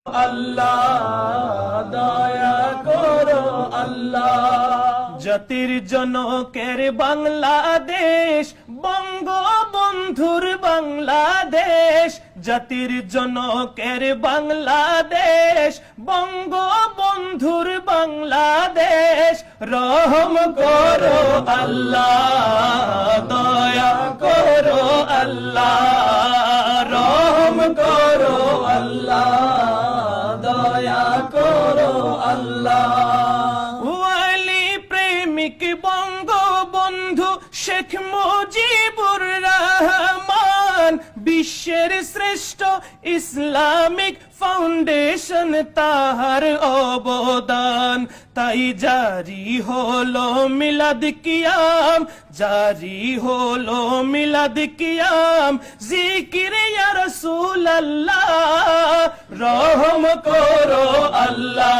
আল্লাহ দয়া করো আল্লাহ। জাতির জনকের বাংলাদেশ, বঙ্গবন্ধুর বাংলাদেশ। জাতির জনকের বাংলাদেশ, বঙ্গবন্ধুর বাংলাদেশ। রহম করো আল্লাহ দয়া করো আল্লাহ, রহম করো আল্লাহ দয়া করো আল্লাহ। ওয়ালি প্রেমিক বঙ্গবন্ধু শেখ মুজিবুর রহমান, বিশ্বের শ্রেষ্ঠ ইসলামিক ফাউন্ডেশন তাহার অবদান। তাই জারি হলো মিলাদ কিয়াম, জারি হলো মিলাদ কিয়াম। জিকির ইয়া রাসূলুল্লাহ, রহম করো আল্লাহ